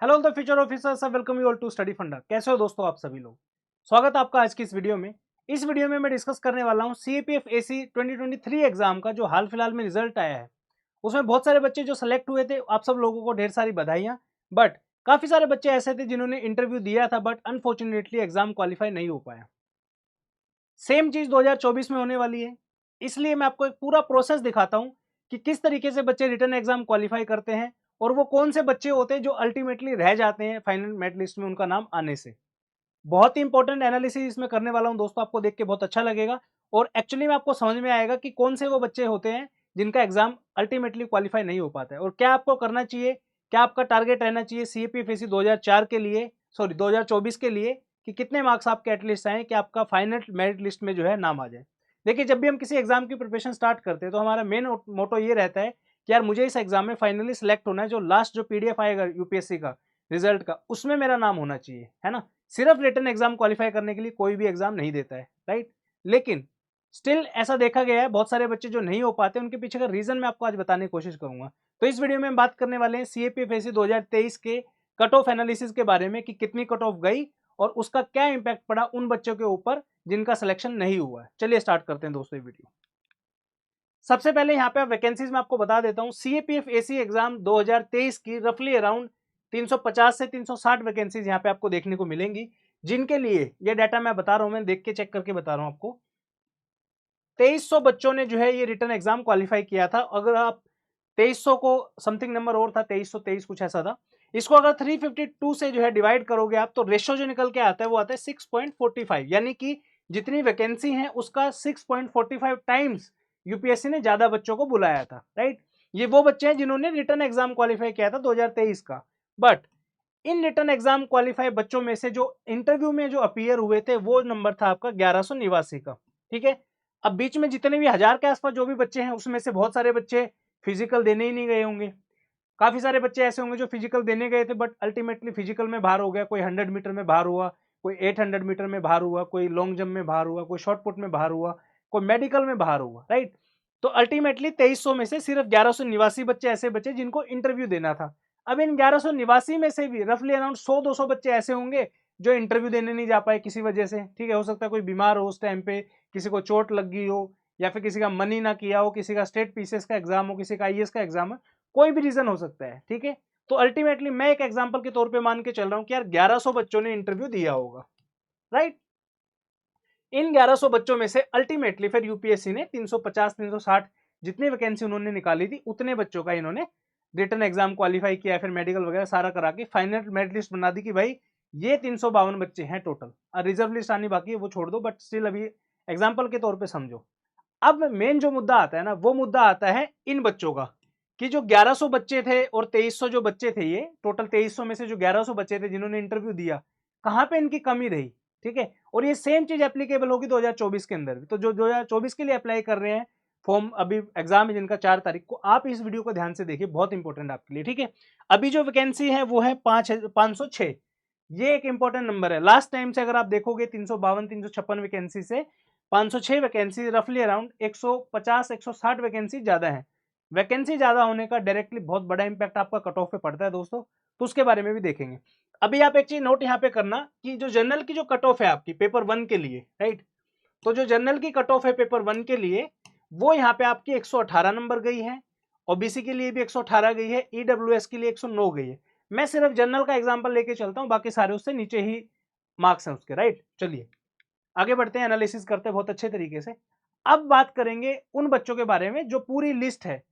Hello the future officers, welcome you all to study funda. कैसे हो दोस्तों आप सभी लोग। स्वागत है आपका आज की इस वीडियो में। इस वीडियो में मैं डिस्कस करने वाला हूं सीएपीएफ एसी 2023 एग्जाम का जो हाल फिलहाल में रिजल्ट आया है। उसमें बहुत सारे बच्चे जो सेलेक्ट हुए थे, आप सब लोगों को ढेर सारी बधाइयां। बट काफी सारे बच्चे ऐसे थे जिन्होंने इंटरव्यू दिया था बट अनफॉर्चुनेटली एग्जाम क्वालिफाई नहीं हो पाया। सेम चीज 2024 में होने वाली है। इसलिए मैं आपको एक पूरा प्रोसेस दिखाता हूं कि किस तरीके से बच्चे रिटर्न एग्जाम क्वालिफाई करते हैं और वो कौन से बच्चे होते हैं जो अल्टीमेटली रह जाते हैं फाइनल मेरिट लिस्ट में उनका नाम आने से। बहुत ही इंपॉर्टेंट एनालिसिस इसमें करने वाला हूं दोस्तों, आपको देख के बहुत अच्छा लगेगा और एक्चुअली में आपको समझ में आएगा कि कौन से वो बच्चे होते हैं जिनका एग्जाम अल्टीमेटली क्वालिफाई नहीं हो पाता है और क्या आपको करना चाहिए, क्या आपका टारगेट रहना चाहिए सीएपीएफएसी 2004 के लिए, सॉरी 2024 के लिए, कि कितने मार्क्स आपके एटलीस्ट आए कि आपका फाइनल मेरिट लिस्ट में जो है नाम आ जाए। देखिए, जब भी हम किसी एग्जाम की प्रिपरेशन स्टार्ट करते हैं तो हमारा मेन मोटो ये रहता है कि यार मुझे इस एग्जाम में फाइनली सिलेक्ट होना है, जो लास्ट जो पीडीएफ आएगा यूपीएससी का रिजल्ट का उसमें मेरा नाम होना चाहिए, है ना। सिर्फ रिटन एग्जाम क्वालिफाई करने के लिए कोई भी एग्जाम नहीं देता है, राइट। लेकिन स्टिल ऐसा देखा गया है, बहुत सारे बच्चे जो नहीं हो पाते उनके पीछे का रीजन मैं आपको आज बताने की कोशिश करूंगा। तो इस वीडियो में हम बात करने वाले हैं सीएपीएफएसी 2023 के कट ऑफ एनालिसिस के बारे में कि कितनी कट ऑफ गई और उसका क्या इंपैक्ट पड़ा उन बच्चों के ऊपर जिनका सिलेक्शन नहीं हुआ है। चलिए स्टार्ट करते हैं दोस्तों ये वीडियो। सबसे पहले यहाँ पे वैकेंसीज में आपको बता देता हूँ। सीएपीएफ एसी एग्जाम 2023 की रफली अराउंड 350 से 360 वैकेंसीज यहाँ पे आपको देखने को मिलेंगी, जिनके लिए ये डाटा मैं बता रहा हूँ, मैं देख के चेक करके बता रहा हूँ आपको। 2300 बच्चों ने जो है ये रिटर्न एग्जाम क्वालिफाई किया था। अगर आप 2300 को, समथिंग नंबर और था 2323 कुछ ऐसा था, इसको अगर 352 से जो है डिवाइड करोगे आप तो रेशो जो निकल के आता है वो आता है 6.45, यानी कि जितनी वैकेंसी है उसका 6.45 टाइम्स यूपीएससी ने ज्यादा बच्चों को बुलाया था, राइट। ये वो बच्चे हैं जिन्होंने रिटर्न एग्जाम क्वालिफाई किया था 2023 का। But in return exam qualify बच्चों में से जो इंटरव्यू में जो अपीयर हुए थे वो नंबर था आपका 1189 का, ठीक है। अब बीच में जितने भी 1000 के आसपास जो भी बच्चे हैं उसमें से बहुत सारे बच्चे फिजिकल देने ही नहीं गए होंगे। काफी सारे बच्चे ऐसे होंगे जो फिजिकल देने गए थे बट अल्टीमेटली फिजिकल में बाहर हो गया। कोई 100 मीटर में बाहर हुआ, कोई 800 मीटर में बाहर हुआ, कोई लॉन्ग जंप में बाहर हुआ, कोई शॉर्ट पुट में बाहर हुआ, कोई मेडिकल में बाहर हुआ, राइट। तो अल्टीमेटली 2300 में से सिर्फ 1189 बच्चे ऐसे बचे जिनको इंटरव्यू देना था। अब इन 1189 में से भी रफली अराउंड 100-200 बच्चे ऐसे होंगे जो इंटरव्यू देने नहीं जा पाए किसी वजह से, ठीक है। हो सकता है कोई बीमार हो उस टाइम पे, किसी को चोट लग गई हो, या फिर किसी का मनी ना किया हो, किसी का स्टेट पीसीएस का एग्जाम हो, किसी का आईएएस का एग्जाम है, कोई भी रीजन हो सकता है, ठीक है। तो अल्टीमेटली मैं एक एग्जांपल के तौर पे मान के चल रहा हूं कि यार 1100 बच्चों ने इंटरव्यू दिया होगा, राइट। इन 1100 बच्चों में से अल्टीमेटली फिर यूपीएससी ने 350 360 जितनी वैकेंसी उन्होंने निकाली थी उतने बच्चों का इन्होंने रिटर्न एग्जाम क्वालिफाई किया, फिर मेडिकल वगैरह सारा करा के फाइनल मेरिट लिस्ट बना दी कि भाई ये 352 बच्चे हैं टोटल। रिजर्व लिस्ट आनी बाकी है वो छोड़ दो, बट स्टिल अभी एग्जाम्पल के तौर पर समझो। अब मेन जो मुद्दा आता है ना, वो मुद्दा आता है इन बच्चों का कि जो 1100 बच्चे थे और 2300 जो बच्चे थे, ये टोटल 2300 में से जो 1100 बच्चे थे जिन्होंने इंटरव्यू दिया, कहां पे इनकी कमी रही, ठीक है। और ये सेम चीज एप्लीकेबल होगी 2024 के अंदर भी। तो जो 2024 के लिए अप्लाई कर रहे हैं फॉर्म, अभी एग्जाम है जिनका 4 तारीख को, आप इस वीडियो को ध्यान से देखिए, बहुत इंपॉर्टेंट आपके लिए, ठीक है। अभी जो वैकेंसी है वो है 506। ये एक इंपॉर्टेंट नंबर है। लास्ट टाइम से अगर आप देखोगे 352 356 वैकेंसी से 506 वैकेंसी, रफली अराउंड 150 160 वैकेंसी ज्यादा है। वैकेंसी ज्यादा होने का डायरेक्टली बहुत बड़ा इंपैक्ट आपका कट ऑफ पे पड़ता है दोस्तों, तो उसके बारे में भी देखेंगे। अभी आप एक चीज नोट यहाँ पे करना कि जो जनरल की जो कट ऑफ है आपकी पेपर 1 के लिए, राइट, तो जो जनरल की कट ऑफ है पेपर 1 के लिए वो यहाँ पे आपकी 118 नंबर गई है। ओबीसी के लिए भी 118 गई है, ईडब्ल्यूएस के लिए 109 गई है। मैं सिर्फ जनरल का एग्जाम्पल लेके चलता हूँ, बाकी सारे उससे नीचे ही मार्क्स हैं उसके, राइट। चलिए आगे बढ़ते हैं, एनालिसिस करते हैं बहुत अच्छे तरीके से। अब बात करेंगे उन बच्चों के बारे में जो पूरी लिस्ट है,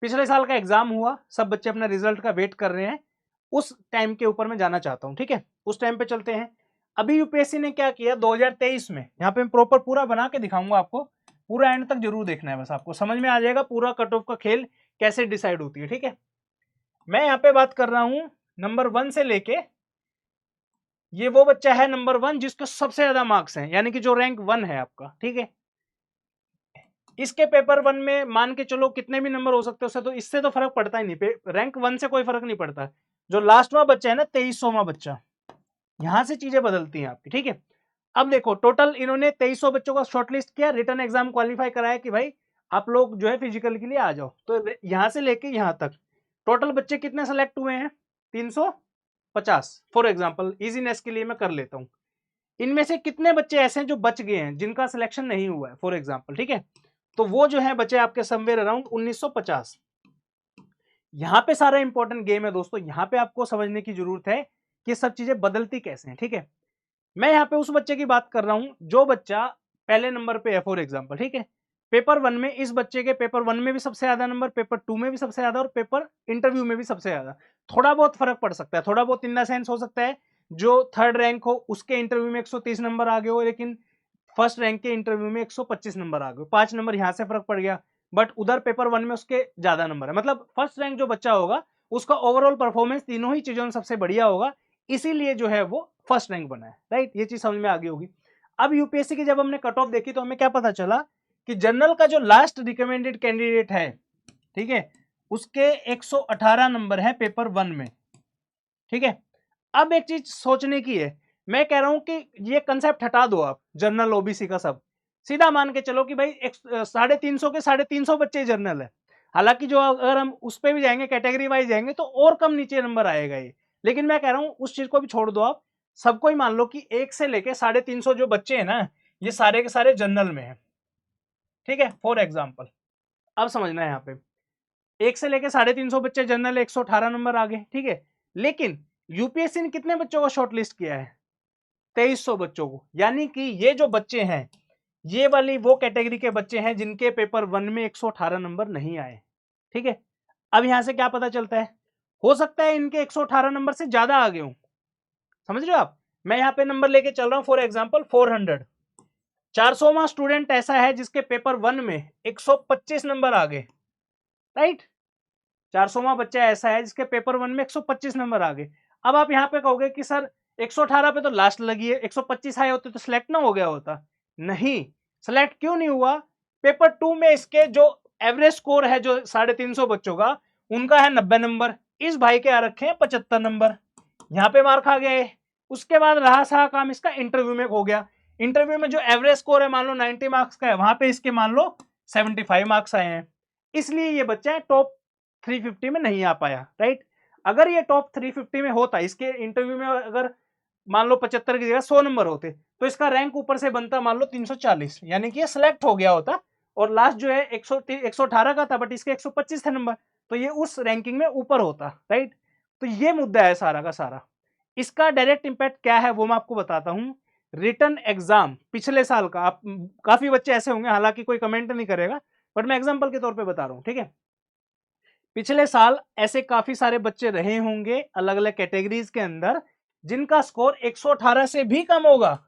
पिछले साल का एग्जाम हुआ, सब बच्चे अपने रिजल्ट का वेट कर रहे हैं, उस टाइम के ऊपर मैं जाना चाहता हूं, ठीक है। उस टाइम पे चलते हैं। अभी यूपीएससी ने क्या किया 2023 में, यहाँ पे मैं प्रॉपर पूरा बना के दिखाऊंगा आपको, पूरा एंड तक जरूर देखना है, बस आपको समझ में आ जाएगा पूरा कट ऑफ का खेल कैसे डिसाइड होती है, ठीक है। मैं यहाँ पे बात कर रहा हूं नंबर 1 से लेके, ये वो बच्चा है नंबर 1 जिसके सबसे ज्यादा मार्क्स हैं, यानी कि जो रैंक 1 है आपका, ठीक है। इसके पेपर 1 में मान के चलो कितने भी नंबर हो सकते हैं उससे, तो इससे तो फर्क पड़ता ही नहीं, रैंक 1 से कोई फर्क नहीं पड़ता। जो लास्टवा बच्चा है ना 2300वां बच्चा, यहां से चीजें बदलती हैं आपकी, ठीक है। अब देखो टोटल इन्होंने 2300 बच्चों का शॉर्टलिस्ट किया, रिटर्न एग्जाम क्वालिफाई कराया कि भाई आप लोग जो है फिजिकल के लिए आ जाओ। तो यहां से लेके यहां तक टोटल बच्चे कितने सेलेक्ट हुए हैं, 300 50 फॉर एग्जाम्पल, इजीनेस के लिए मैं कर लेता हूं। इनमें से कितने बच्चे ऐसे हैं जो बच गए हैं, जिनका सिलेक्शन नहीं हुआ है फॉर एग्जाम्पल, ठीक है। तो वो जो है बचे आपके समवेयर अराउंड 1950। यहाँ पे सारा इंपॉर्टेंट गेम है दोस्तों, यहाँ पे आपको समझने की जरूरत है कि सब चीजें बदलती कैसे हैं, ठीक है। मैं यहाँ पे उस बच्चे की बात कर रहा हूं जो बच्चा पहले नंबर पे है फॉर एग्जाम्पल, ठीक है। पेपर 1 में इस बच्चे के पेपर 1 में भी सबसे ज्यादा नंबर, पेपर 2 में भी सबसे ज्यादा, और पेपर इंटरव्यू में भी सबसे ज्यादा। थोड़ा बहुत फर्क पड़ सकता है, थोड़ा बहुत इन द सेंस हो सकता है जो थर्ड रैंक हो उसके इंटरव्यू में 130 नंबर आ गए हो, लेकिन फर्स्ट रैंक के इंटरव्यू में 125 नंबर आ गए, 5 नंबर यहाँ से फर्क पड़ गया। बट उधर पेपर 1 में उसके ज्यादा नंबर है, मतलब फर्स्ट रैंक जो बच्चा होगा उसका ओवरऑल परफॉर्मेंस तीनों ही चीजों में सबसे बढ़िया होगा, इसीलिए जो है वो फर्स्ट रैंक बना है, राइट। ये चीज समझ में आ गई होगी। अब यूपीएससी की जब हमने कट ऑफ देखी तो हमें क्या पता चला कि जनरल का जो लास्ट रिकमेंडेड कैंडिडेट है, ठीक है, उसके 118 नंबर है पेपर 1 में, ठीक है। अब एक चीज सोचने की है, मैं कह रहा हूं कि ये कंसेप्ट हटा दो आप जनरल ओबीसी का, सब सीधा मान के चलो कि भाई 350 के 350 बच्चे जनरल है। हालांकि जो अगर हम उस पर भी जाएंगे कैटेगरी वाइज जाएंगे तो और कम नीचे नंबर आएगा ये, लेकिन मैं कह रहा हूं उस चीज को भी छोड़ दो आप, सबको ही मान लो कि 1 से लेके 350 जो बच्चे हैं ना, ये सारे के सारे जनरल में है, ठीक है, फॉर एग्जाम्पल। अब समझना है यहाँ पे, 1 से लेके 350 बच्चे जनरल, 118 नंबर आ गए, ठीक है। लेकिन यूपीएससी ने कितने बच्चों को शॉर्टलिस्ट किया है? 2300 बच्चों को। यानी कि ये जो बच्चे हैं, ये वाली वो कैटेगरी के बच्चे हैं जिनके पेपर 1 में 118 नंबर नहीं आए, ठीक है। अब यहां से क्या पता चलता है, हो सकता है इनके 118 नंबर से ज्यादा आ गए हों, समझ रहे हो आप। मैं यहाँ पे नंबर लेके चल रहा हूं, फॉर एग्जाम्पल 400, 400वां स्टूडेंट ऐसा है जिसके पेपर 1 में 125 नंबर आ गए, राइट। 400वां बच्चा ऐसा है जिसके पेपर 1 में 125 नंबर आ गए। अब आप यहाँ पे कहोगे कि सर 118 पे तो लास्ट लगी है, 125 आए होते तो सिलेक्ट ना हो गया होता। नहीं, सिलेक्ट क्यों नहीं हुआ? पेपर 2 में इसके जो एवरेज स्कोर है जो 350 बच्चों का, उनका है 90 नंबर, इस भाई के आ रखे हैं 75 नंबर, यहाँ पे मार्क आ गए। उसके बाद रहा सा काम इसका इंटरव्यू में हो गया। इंटरव्यू में जो एवरेज स्कोर है मान लो 90 मार्क्स का है, वहां पे इसके मान लो 75 मार्क्स आए हैं, इसलिए ये बच्चा टॉप 350 में नहीं आ पाया, राइट। अगर ये टॉप 350 में होता, इसके इंटरव्यू में अगर मान लो 75 की जगह 100 नंबर होते, तो इसका रैंक ऊपर से बनता मान लो 340, यानी कि ये सिलेक्ट हो गया होता। और लास्ट जो है 118 का था, बट इसके 125 थे नंबर, तो ये उस रैंकिंग में ऊपर होता, राइट। तो ये मुद्दा है सारा का सारा। इसका डायरेक्ट इंपैक्ट क्या है वो मैं आपको बताता हूं। रिटन एग्जाम पिछले साल का, आप काफी बच्चे ऐसे होंगे, हालांकि कोई कमेंट नहीं करेगा, बट मैं एग्जाम्पल के तौर पर बता रहा हूं, ठीक है। पिछले साल ऐसे काफी सारे बच्चे रहे होंगे अलग अलग कैटेगरीज के अंदर जिनका स्कोर 118 से भी कम होगा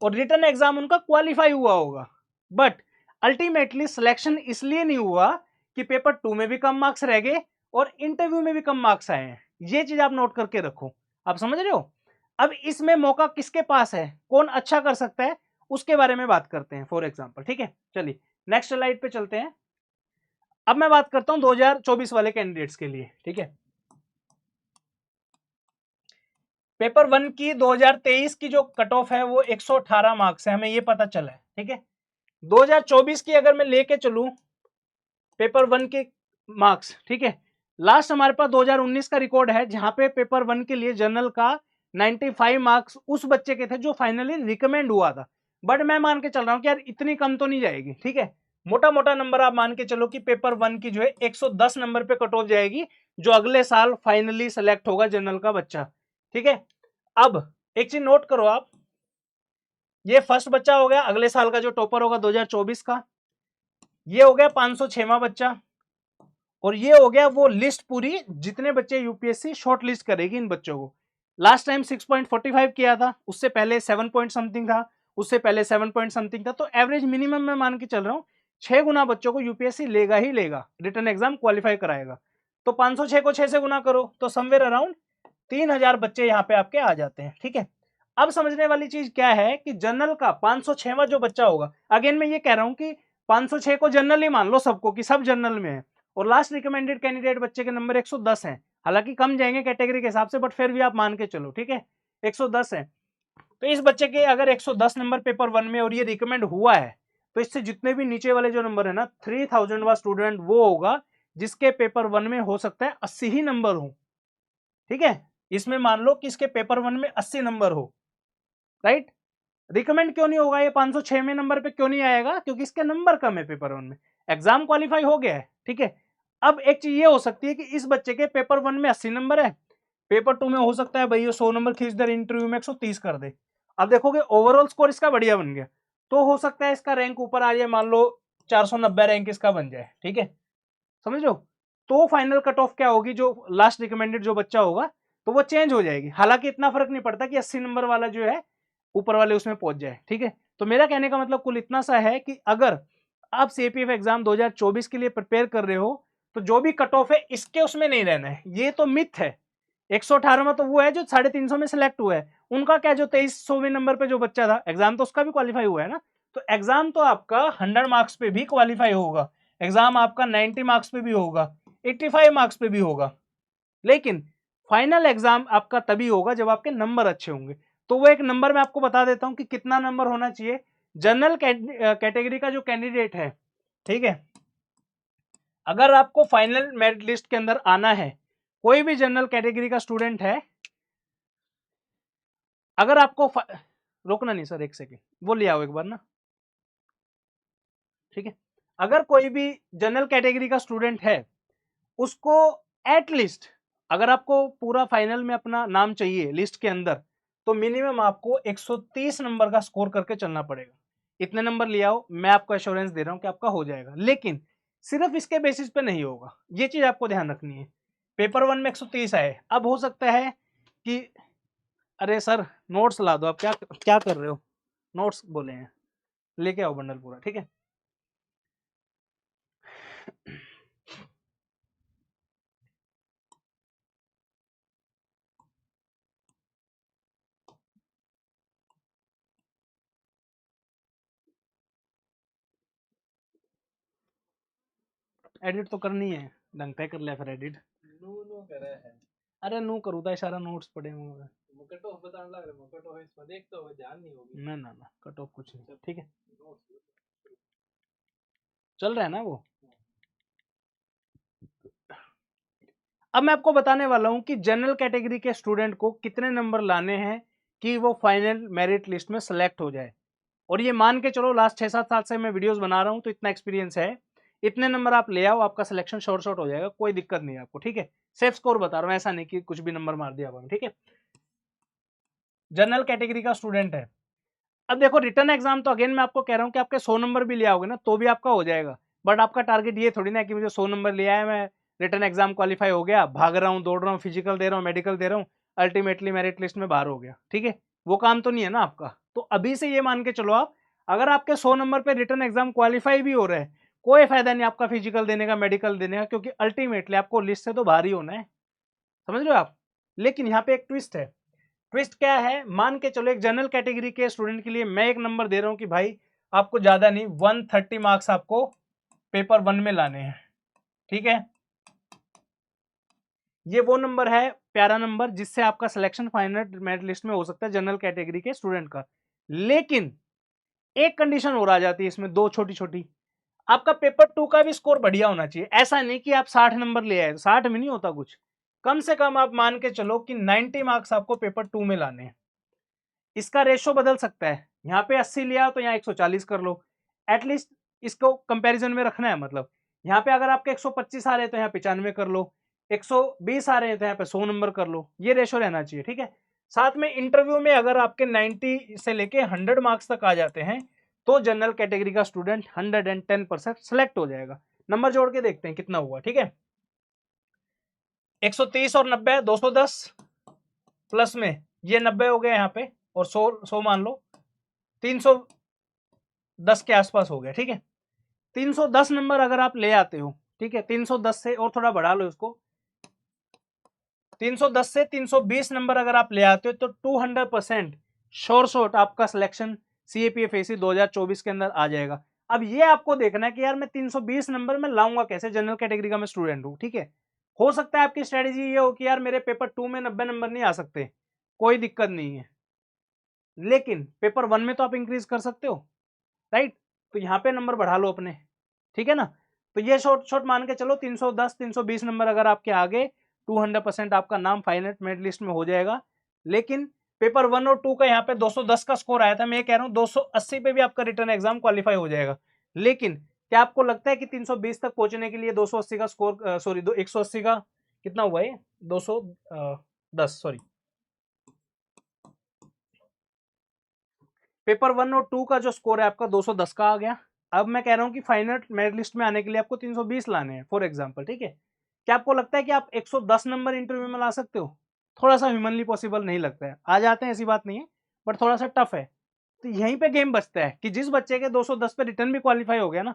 और रिटन एग्जाम उनका क्वालिफाई हुआ होगा, बट अल्टीमेटली सिलेक्शन इसलिए नहीं हुआ कि पेपर 2 में भी कम मार्क्स रह गए और इंटरव्यू में भी कम मार्क्स आए हैं। ये चीज आप नोट करके रखो, आप समझ रहे हो। अब इसमें मौका किसके पास है, कौन अच्छा कर सकता है, उसके बारे में बात करते हैं फॉर एग्जाम्पल, ठीक है। चलिए नेक्स्ट स्लाइड पे चलते हैं। अब मैं बात करता हूं 2024 वाले कैंडिडेट्स के लिए, ठीक है। पेपर 1 की 2023 की जो कट ऑफ है वो 118 मार्क्स है, हमें ये पता चला है, ठीक है। 2024 की अगर मैं लेके चलूं पेपर 1 के मार्क्स, ठीक है, लास्ट हमारे पास 2019 का रिकॉर्ड है जहां पे पेपर 1 के लिए जनरल का 95 मार्क्स उस बच्चे के थे जो फाइनली रिकमेंड हुआ था। बट मैं मान के चल रहा हूं कि यार इतनी कम तो नहीं जाएगी, ठीक है। मोटा मोटा नंबर आप मान के चलो कि पेपर 1 की जो है 110 नंबर पे कट ऑफ जाएगी, जो अगले साल फाइनली सेलेक्ट होगा जनरल का बच्चा, ठीक है। अब एक चीज नोट करो आप, ये फर्स्ट बच्चा हो गया अगले साल का जो टॉपर होगा 2024 का, ये हो गया 506वां बच्चा, और ये हो गया वो लिस्ट पूरी जितने बच्चे यूपीएससी शॉर्ट लिस्ट करेगी इन बच्चों को। लास्ट टाइम 6.45 किया था, उससे पहले 7 पॉइंट समथिंग था, उससे पहले 7 पॉइंट समथिंग था, तो एवरेज मिनिमम में मान के चल रहा हूं 6 गुना बच्चों को यूपीएससी लेगा ही लेगा, रिटर्न एग्जाम क्वालिफाई कराएगा। तो 506 को 6 से गुना करो तो समवेयर अराउंड 3000 बच्चे यहाँ पे आपके आ जाते हैं, ठीक है। अब समझने वाली चीज क्या है कि जनरल का 506वां जो बच्चा होगा, अगेन मैं ये कह रहा हूं कि 506 को जनरल ही मान लो सबको कि सब जनरल में है, और लास्ट रिकमेंडेड कैंडिडेट बच्चे के नंबर 110 हैं, हालांकि कम जाएंगे कैटेगरी के हिसाब से, बट फिर भी आप मान के चलो, ठीक है, 110 है। तो इस बच्चे के अगर 110 नंबर पेपर 1 में और ये रिकमेंड हुआ है, तो इससे जितने भी नीचे वाले जो नंबर है ना, 3000वां स्टूडेंट वो होगा जिसके पेपर 1 में हो सकता है 80 ही नंबर हो, ठीक है। इसमें मान लो कि इसके पेपर 1 में 80 नंबर हो, राइट। रिकमेंड क्यों नहीं होगा ये 506 में नंबर पे क्यों नहीं आएगा, क्योंकि इसके नंबर कम है पेपर 1 में। एग्जाम क्वालिफाई हो गया है, ठीक है। अब एक चीज ये हो सकती है कि इस बच्चे के पेपर 1 में 80 नंबर है, पेपर 2 में हो सकता है भाई ये 100 नंबर खींच दे, इंटरव्यू में 130 कर दे। अब देखोगे ओवरऑल स्कोर इसका बढ़िया बन गया, तो हो सकता है इसका रैंक ऊपर आ जाए, मान लो 490 रैंक इसका बन जाए, ठीक है, समझ लो। तो फाइनल कट ऑफ क्या होगी, जो लास्ट रिकमेंडेड जो बच्चा होगा तो वो चेंज हो जाएगी। हालांकि इतना फर्क नहीं पड़ता कि 80 नंबर वाला जो है ऊपर वाले उसमें पहुंच जाए, ठीक है। तो मेरा कहने का मतलब कुल इतना सा है कि अगर आप सीपीएफ एग्जाम 2024 के लिए प्रिपेयर कर रहे हो तो जो भी कट ऑफ है इसके उसमें नहीं रहना है, ये तो मिथ है। 118 में तो वो है जो 350 में सिलेक्ट हुआ है, उनका क्या जो 2300 नंबर पे जो बच्चा था एग्जाम तो उसका भी क्वालिफाई हुआ है ना। तो एग्जाम तो आपका 100 मार्क्स पे भी क्वालिफाई होगा, एग्जाम आपका 90 मार्क्स पे भी होगा, 85 मार्क्स पे भी होगा, लेकिन फाइनल एग्जाम आपका तभी होगा जब आपके नंबर अच्छे होंगे। तो वो एक नंबर मैं आपको बता देता हूं कि कितना नंबर होना चाहिए जनरल कैटेगरी का जो कैंडिडेट है, ठीक है। अगर आपको फाइनल मेरिट लिस्ट के अंदर आना है, कोई भी जनरल कैटेगरी का स्टूडेंट है, अगर आपको रोकना नहीं सर, एक सेकेंड वो ले आओ एक बार ना, ठीक है। अगर कोई भी जनरल कैटेगरी का स्टूडेंट है उसको एटलीस्ट, अगर आपको पूरा फाइनल में अपना नाम चाहिए लिस्ट के अंदर, तो मिनिमम आपको 130 नंबर का स्कोर करके चलना पड़ेगा। इतने नंबर ले आओ, मैं आपको एश्योरेंस दे रहा हूं कि आपका हो जाएगा, लेकिन सिर्फ इसके बेसिस पे नहीं होगा, ये चीज आपको ध्यान रखनी है। पेपर 1 में 130 आए, अब हो सकता है कि अरे सर नोट्स ला दो, आप क्या क्या कर रहे हो, नोट्स बोले हैं, लेके आओ बंडल पूरा, ठीक है। एडिट तो करनी है, ढंग पे कर लिया फिर एडिट। नो नो करे है। अरे नू करूँ था सारा नोट्स पड़े हुए, कट ऑफ बताने लग रहे, कट ऑफ इसमें देख तो ध्यान नहीं होगी। ना ना ना कट ऑफ कुछ नहीं, ठीक है, चल रहा है ना वो। अब मैं आपको बताने वाला हूं कि जनरल कैटेगरी के स्टूडेंट को कितने नंबर लाने हैं कि वो फाइनल मेरिट लिस्ट में सेलेक्ट हो जाए। और ये मान के चलो लास्ट 6-7 साल से मैं वीडियोस बना रहा हूं तो इतना एक्सपीरियंस है, इतने नंबर आप ले आओ, आपका सिलेक्शन शॉर्ट शॉर्ट हो जाएगा, कोई दिक्कत नहीं है आपको, ठीक है। सेफ स्कोर बता रहा हूं, ऐसा नहीं कि कुछ भी नंबर मार दिया आपने, ठीक है। जनरल कैटेगरी का स्टूडेंट है, अब देखो रिटर्न एग्जाम तो अगेन मैं आपको कह रहा हूं कि आपके 100 नंबर भी ले आओगे ना तो भी आपका हो जाएगा, बट आपका टारगेट ये थोड़ी ना कि मुझे 100 नंबर ले आया, मैं रिटर्न एग्जाम क्वालिफाई हो गया, भाग रहा हूँ, दौड़ रहा हूँ, फिजिकल दे रहा हूँ, मेडिकल दे रहा हूँ, अल्टीमेटली मेरिट लिस्ट में बाहर हो गया, ठीक है। वो काम तो नहीं है ना आपका। तो अभी से ये मान के चलो आप, अगर आपके 100 नंबर पे रिटर्न एग्जाम क्वालिफाई भी हो रहे हैं, कोई फायदा नहीं आपका फिजिकल देने का, मेडिकल देने का, क्योंकि अल्टीमेटली आपको लिस्ट से तो बाहर ही होना है, समझ रहे हो आप। लेकिन यहाँ पे एक ट्विस्ट है, ट्विस्ट क्या है, मान के चलो एक जनरल कैटेगरी के स्टूडेंट के लिए मैं एक नंबर दे रहा हूं कि भाई आपको ज्यादा नहीं 130 मार्क्स आपको पेपर 1 में लाने हैं, ठीक है। ये वो नंबर है, प्यारा नंबर, जिससे आपका सिलेक्शन फाइनल मेरिट लिस्ट में हो सकता है जनरल कैटेगरी के स्टूडेंट का। लेकिन एक कंडीशन और आ जाती है इसमें, दो छोटी छोटी, आपका पेपर 2 का भी स्कोर बढ़िया होना चाहिए। ऐसा नहीं कि आप 60 नंबर ले आए, 60 में नहीं होता कुछ, कम से कम आप मान के चलो कि 90 मार्क्स आपको पेपर 2 में लाने हैं। इसका रेशो बदल सकता है, यहाँ पे 80 लिया तो यहाँ 140 कर लो, एटलीस्ट इसको कंपैरिजन में रखना है। मतलब यहाँ पे अगर आपके 125 आ रहे हैं तो यहाँ 95 कर लो, 120 आ रहे हैं तो यहाँ पे 100 नंबर कर लो, ये रेशो रहना चाहिए, ठीक है। साथ में इंटरव्यू में अगर आपके 90 से लेके 100 मार्क्स तक आ जाते हैं तो जनरल कैटेगरी का स्टूडेंट 110% सेलेक्ट हो जाएगा। नंबर जोड़ के देखते हैं कितना हुआ, ठीक है। 130 और 90 210 प्लस में ये 90 हो गया यहाँ पे, और 100 मान लो, 310 के आसपास हो गया, ठीक है। 310 नंबर अगर आप ले आते हो, ठीक है, 310 से और थोड़ा बढ़ा लो इसको, 310 से 320 नंबर अगर आप ले आते हो तो 200% श्योर शॉट आपका सिलेक्शन CAPF-AC 2024 के अंदर आ जाएगा। अब ये आपको देखना है कि यार मैं 320 नंबर में लाऊंगा कैसे, जनरल कैटेगरी का मैं स्टूडेंट हूं, ठीक है। हो सकता है आपकी स्ट्रेटेजी ये हो कि यार मेरे पेपर 2 में 90 नंबर नहीं आ सकते, कोई दिक्कत नहीं है, लेकिन पेपर 1 में तो आप इंक्रीज कर सकते हो, राइट। तो यहाँ पे नंबर बढ़ा लो अपने, ठीक है ना। तो ये शॉर्ट शॉर्ट मान के चलो 310 320 नंबर अगर आपके आगे 200% आपका नाम फाइनल मेरिट लिस्ट में हो जाएगा। लेकिन पेपर 1 और 2 का यहाँ पे 210 का स्कोर आया था, मैं ये कह रहा हूँ 280 पे भी आपका रिटर्न एग्जाम क्वालिफाई हो जाएगा। लेकिन क्या आपको लगता है कि 320 तक पहुंचने के लिए 280 का स्कोर, सॉरी 180 का कितना हुआ है, 210, सॉरी पेपर 1 और 2 का जो स्कोर है आपका 210 का आ गया। अब मैं कह रहा हूं कि फाइनल मेरिट लिस्ट में आने के लिए आपको 320 लाने हैं फॉर एग्जांपल, ठीक है। क्या आपको लगता है कि आप 110 नंबर इंटरव्यू में ला सकते हो? थोड़ा सा ह्यूमनली पॉसिबल नहीं लगता है, आ जाते हैं ऐसी बात नहीं है, बट थोड़ा सा टफ है। तो यहीं पे गेम बचता है कि जिस बच्चे के 210 पे रिटर्न भी क्वालिफाई हो गया ना,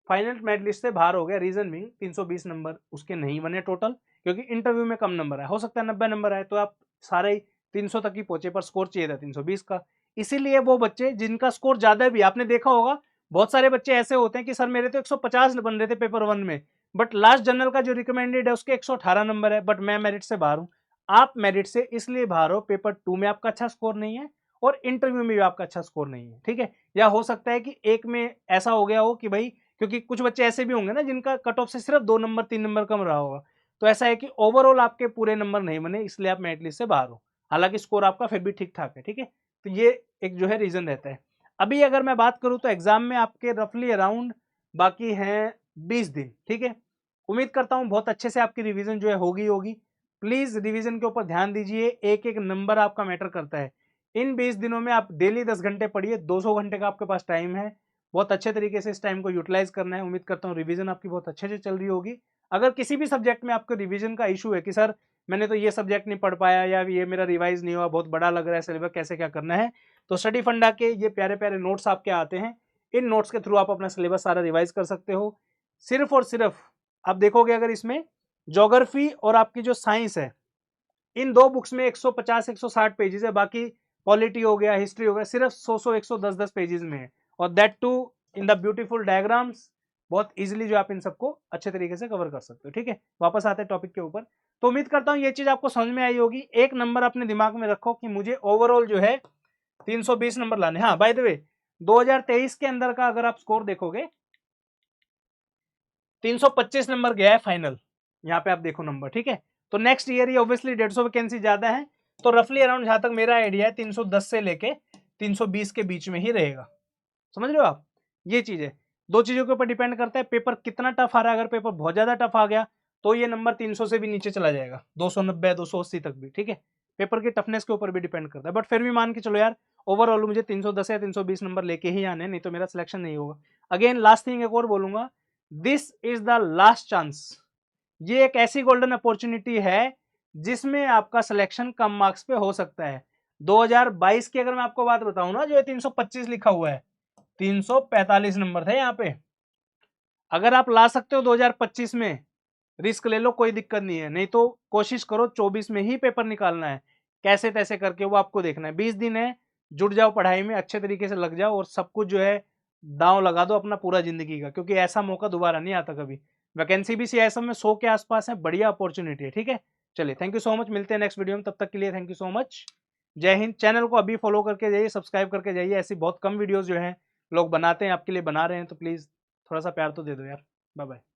फाइनल मेरिट लिस्ट से बाहर हो गया, रीजन भी 320 नंबर उसके नहीं बने टोटल, क्योंकि इंटरव्यू में कम नंबर आए, हो सकता है 90 नंबर आए, तो आप सारे ही 300 तक ही पहुंचे, पर स्कोर चाहिए था 320 का। इसीलिए वो बच्चे जिनका स्कोर ज्यादा भी, आपने देखा होगा बहुत सारे बच्चे ऐसे होते हैं कि सर मेरे तो 150 बन रहे थे पेपर 1 में, बट लास्ट जनरल का जो रिकमेंडेड है उसके 118 नंबर है, बट मैं मेरिट से बाहर हूं। आप मेरिट से इसलिए बाहर हो, पेपर 2 में आपका अच्छा स्कोर नहीं है और इंटरव्यू में भी आपका अच्छा स्कोर नहीं है, ठीक है। या हो सकता है कि एक में ऐसा हो गया हो कि भाई, क्योंकि कुछ बच्चे ऐसे भी होंगे ना जिनका कट ऑफ से सिर्फ 2 नंबर 3 नंबर कम रहा होगा, तो ऐसा है कि ओवरऑल आपके पूरे नंबर नहीं बने, इसलिए आप मेरिट लिस्ट से बाहर हो, हालांकि स्कोर आपका फिर भी ठीक ठाक है, ठीक है। तो ये एक जो है रीजन रहता है। अभी अगर मैं बात करूं तो एग्जाम में आपके रफली अराउंड बाकी हैं 20 दिन, ठीक है। उम्मीद करता हूं बहुत अच्छे से आपकी रिवीजन जो है होगी। प्लीज रिवीजन के ऊपर ध्यान दीजिए, एक एक नंबर आपका मैटर करता है। इन 20 दिनों में आप डेली 10 घंटे पढ़िए, 200 घंटे का आपके पास टाइम है, बहुत अच्छे तरीके से इस टाइम को यूटिलाइज करना है। उम्मीद करता हूँ रिवीजन आपकी बहुत अच्छे से चल रही होगी। अगर किसी भी सब्जेक्ट में आपको रिवीजन का इशू है कि सर मैंने तो ये सब्जेक्ट नहीं पढ़ पाया, या ये मेरा रिवाइज नहीं हुआ, बहुत बड़ा लग रहा है सिलेबस, कैसे क्या करना है, तो स्टडी फंडा के ये प्यारे प्यारे नोट्स आपके आते हैं। इन नोट्स के थ्रू आप अपना सिलेबस सारा रिवाइज कर सकते हो। सिर्फ और सिर्फ आप देखोगे अगर इसमें ज्योग्राफी और आपकी जो साइंस है, इन दो बुक्स में 150-160 पेजेस है, बाकी पॉलिटी हो गया, हिस्ट्री हो गया, सिर्फ 100-110 पेजेस में है, और that too in the beautiful diagrams, बहुत इजीली जो आप इन सबको अच्छे तरीके से कवर कर सकते हो, ठीक है। वापस आते हैं टॉपिक के ऊपर। तो उम्मीद करता हूं ये चीज आपको समझ में आई होगी। एक नंबर अपने दिमाग में रखो कि मुझे ओवरऑल जो है 320 नंबर लाने। हाँ बाय द वे, 2023 के अंदर का अगर आप स्कोर देखोगे 325 नंबर गया है फाइनल, यहाँ पे आप देखो नंबर, ठीक है। तो नेक्स्ट ईयर ये ऑब्वियसली 150 वैकेंसी ज्यादा है, तो रफली अराउंड जहां तक मेरा आइडिया है 310 से लेके 320 के बीच में ही रहेगा। समझ रहे हो आप, ये चीज है। दो चीजों के ऊपर डिपेंड करता है, पेपर कितना टफ आ रहा है। अगर पेपर बहुत ज्यादा टफ आ गया तो ये नंबर 300 से भी नीचे चला जाएगा, 290 280 तक भी, ठीक है। पेपर की टफनेस के ऊपर भी डिपेंड करता है, बट फिर भी मान के चलो यार ओवरऑल मुझे 310 या 320 नंबर लेके ही आने, नहीं तो मेरा सिलेक्शन नहीं होगा। अगेन लास्ट थिंग एक और बोलूंगा, this is the last chance. ये एक ऐसी गोल्डन अपॉर्चुनिटी है जिसमें आपका सिलेक्शन कम मार्क्स पे हो सकता है। 2022 की अगर मैं आपको बात बताऊं ना, जो 325 लिखा हुआ है, 345 नंबर थे यहाँ पे। अगर आप ला सकते हो 2025 में, रिस्क ले लो, कोई दिक्कत नहीं है, नहीं तो कोशिश करो 24 में ही पेपर निकालना है, कैसे तैसे करके, वो आपको देखना है। 20 दिन है, जुट जाओ पढ़ाई में, अच्छे तरीके से लग जाओ, और सब कुछ जो है दांव लगा दो अपना पूरा जिंदगी का, क्योंकि ऐसा मौका दोबारा नहीं आता कभी। वैकेंसी भी सीआईएसएफ में 100 के आसपास है, बढ़िया अपॉर्चुनिटी है, ठीक है। चलिए थैंक यू सो मच, मिलते हैं नेक्स्ट वीडियो में, तब तक के लिए थैंक यू सो मच, जय हिंद। चैनल को अभी फॉलो करके जाइए, सब्सक्राइब करके जाइए, ऐसी बहुत कम वीडियोस जो हैं लोग बनाते हैं, आपके लिए बना रहे हैं, तो प्लीज थोड़ा सा प्यार तो दे दो यार। Bye bye.